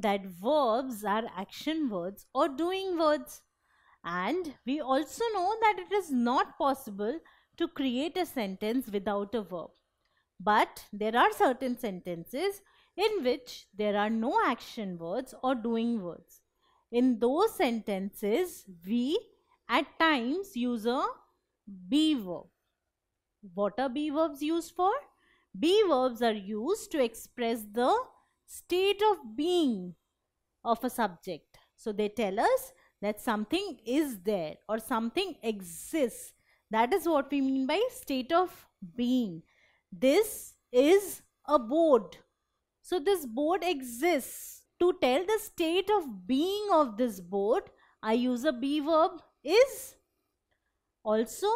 that verbs are action words or doing words. And we also know that it is not possible to create a sentence without a verb. But there are certain sentences in which there are no action words or doing words. In those sentences, we at times use a be verb. What are be verbs used for? Be verbs are used to express the state of being of a subject. So they tell us that something is there or something exists. That is what we mean by state of being. This is a board. So this board exists. To tell the state of being of this board, I use a be verb is. Also,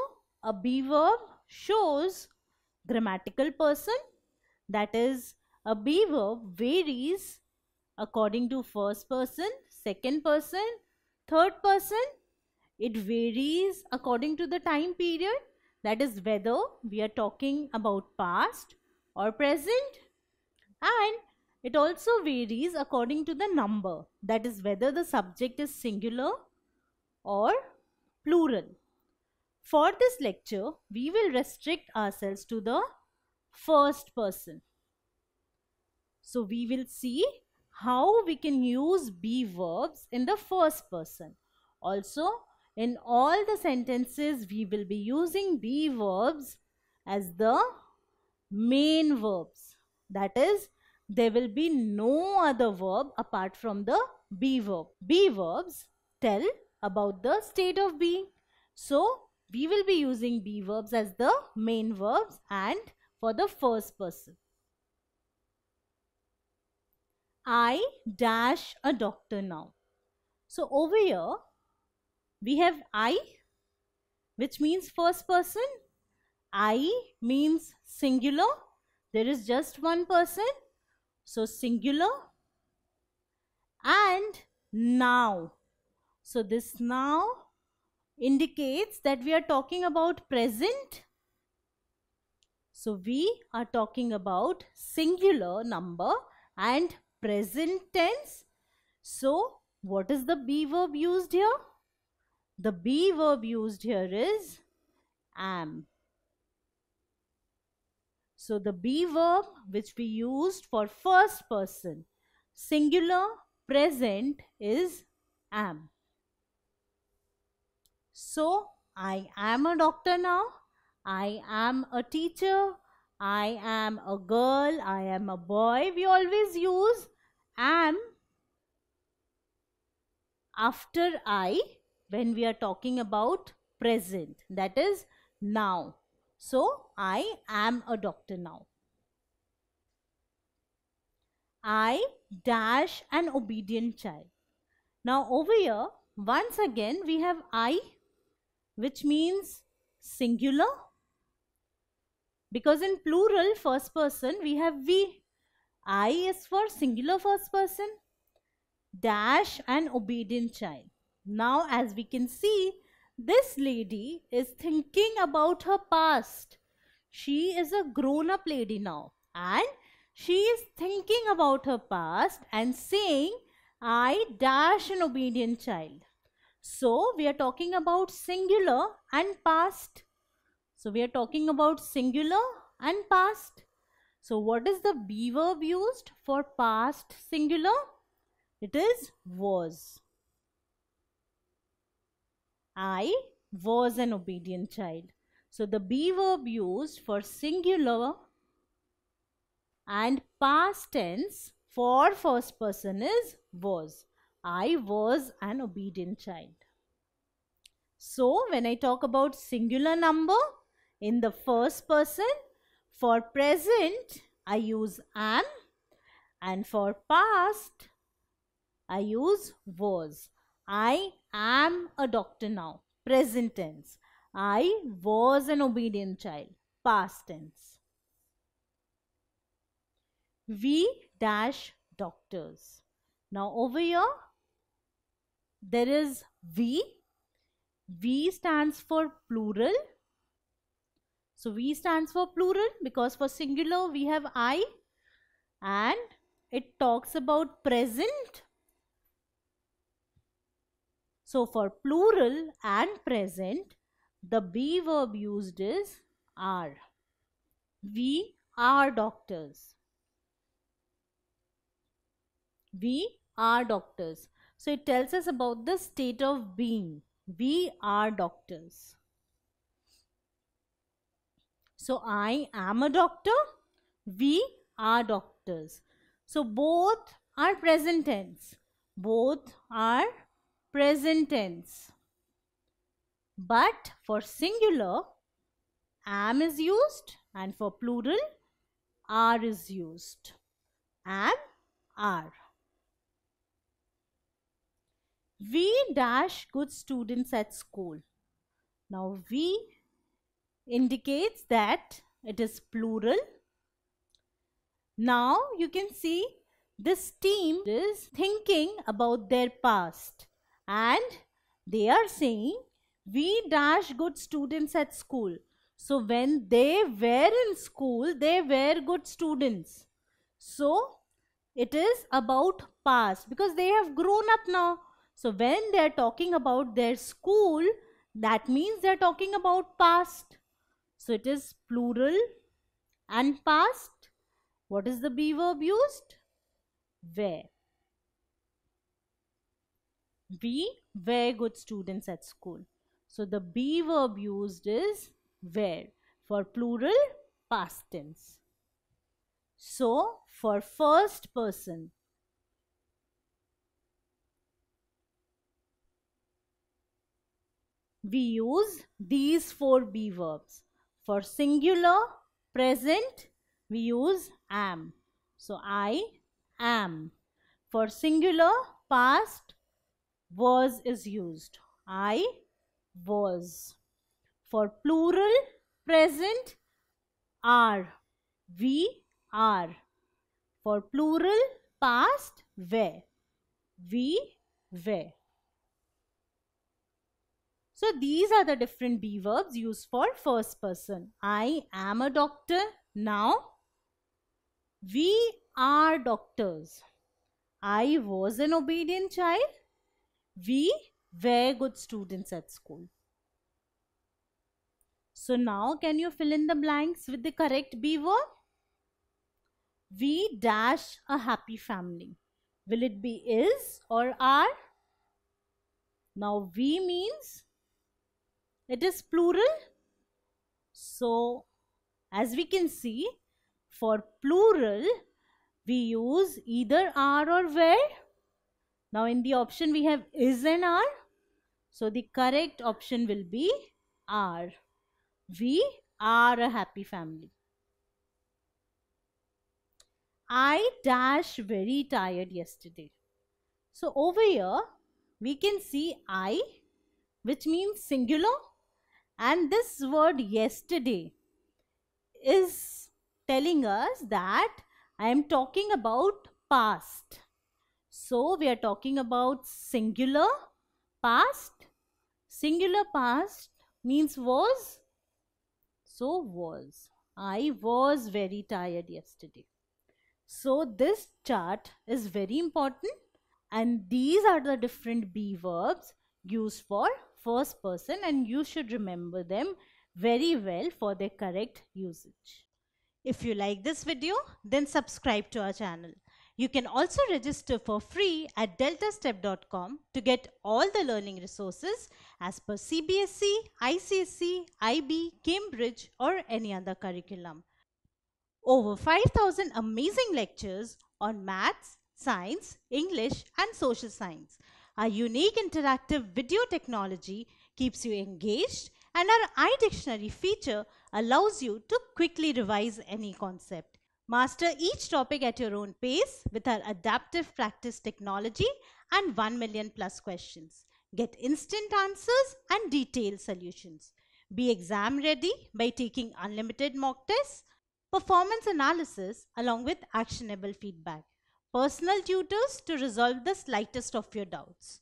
a be verb shows grammatical person. That is, a be verb varies according to first person, second person, third person. It varies according to the time period. That is whether we are talking about past or present. And it also varies according to the number. That is whether the subject is singular or plural. For this lecture, we will restrict ourselves to the first person. So we will see how we can use be verbs in the first person. Also, in all the sentences, we will be using be verbs as the main verbs. That is, there will be no other verb apart from the be verb. Be verbs tell about the state of being. So, we will be using be verbs as the main verbs and for the first person. I dash a doctor now. So over here we have I, which means first person. I means singular. There is just one person. So singular. And now. So this now indicates that we are talking about present. So we are talking about singular number and present tense. So what is the be verb used here? The be verb used here is am. So the be verb which we used for first person, singular, present is am. So I am a doctor now. I am a teacher. I am a girl. I am a boy. We always use am after I when we are talking about present. That is now. So I am a doctor now. I dash an obedient child. Now over here, once again we have I, which means singular, because in plural first person we have we. I is for singular first person. Dash an obedient child. Now as we can see, this lady is thinking about her past. She is a grown-up lady now and she is thinking about her past and saying, I dash an obedient child. So we are talking about singular and past. So we are talking about singular and past. So what is the be verb used for past singular? It is was. I was an obedient child. So the be verb used for singular and past tense for first person is was. I was an obedient child. So when I talk about singular number in the first person, for present I use am, and for past I use was. I am a doctor now, present tense. I was an obedient child, past tense. We dash doctors. Now over here there is we. We stands for plural. So we stands for plural because for singular we have I, and it talks about present. So for plural and present, the be verb used is are. We are doctors. We are doctors. So it tells us about the state of being. We are doctors. So I am a doctor. We are doctors. So both are present tense. Both are present tense. But for singular, am is used, and for plural, are is used. Am, are. We dash good students at school. Now we indicates that it is plural. Now you can see this team is thinking about their past and they are saying we dash good students at school. So when they were in school, they were good students. So it is about past because they have grown up now. So when they are talking about their school, that means they are talking about past. So it is plural and past. What is the be verb used? Were. We were good students at school. So the be verb used is were. For plural, past tense. So for first person, we use these four be verbs. For singular, present, we use am. So I am. For singular, past, was is used. I was. For plural, present, are. We are. For plural, past, were. We were. So these are the different be verbs used for first person. I am a doctor. Now, we are doctors. I was an obedient child. We were good students at school. So now can you fill in the blanks with the correct be verb? We dash a happy family. Will it be is or are? Now we means it is plural. So as we can see, for plural, we use either are or were. Now in the option we have is and are. So the correct option will be are. We are a happy family. I dash very tired yesterday. So over here, we can see I, which means singular, and this word yesterday is telling us that I am talking about past. So we are talking about singular past. Singular past means was. So was. I was very tired yesterday. So this chart is very important, and these are the different be verbs used for first person, and you should remember them very well for their correct usage. If you like this video, then subscribe to our channel. You can also register for free at deltastep.com to get all the learning resources as per CBSE, ICSE, IB, Cambridge or any other curriculum. Over 5,000 amazing lectures on maths, science, English and social science. Our unique interactive video technology keeps you engaged, and our iDictionary feature allows you to quickly revise any concept. Master each topic at your own pace with our adaptive practice technology and 1 million plus questions. Get instant answers and detailed solutions. Be exam ready by taking unlimited mock tests, performance analysis along with actionable feedback, personal tutors to resolve the slightest of your doubts.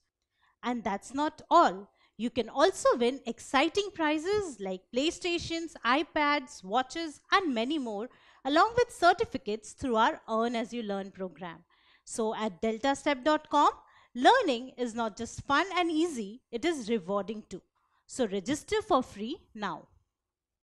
And that's not all. You can also win exciting prizes like PlayStations, iPads, watches, and many more, along with certificates through our Earn As You Learn program. So at deltastep.com, learning is not just fun and easy, it is rewarding too. So register for free now.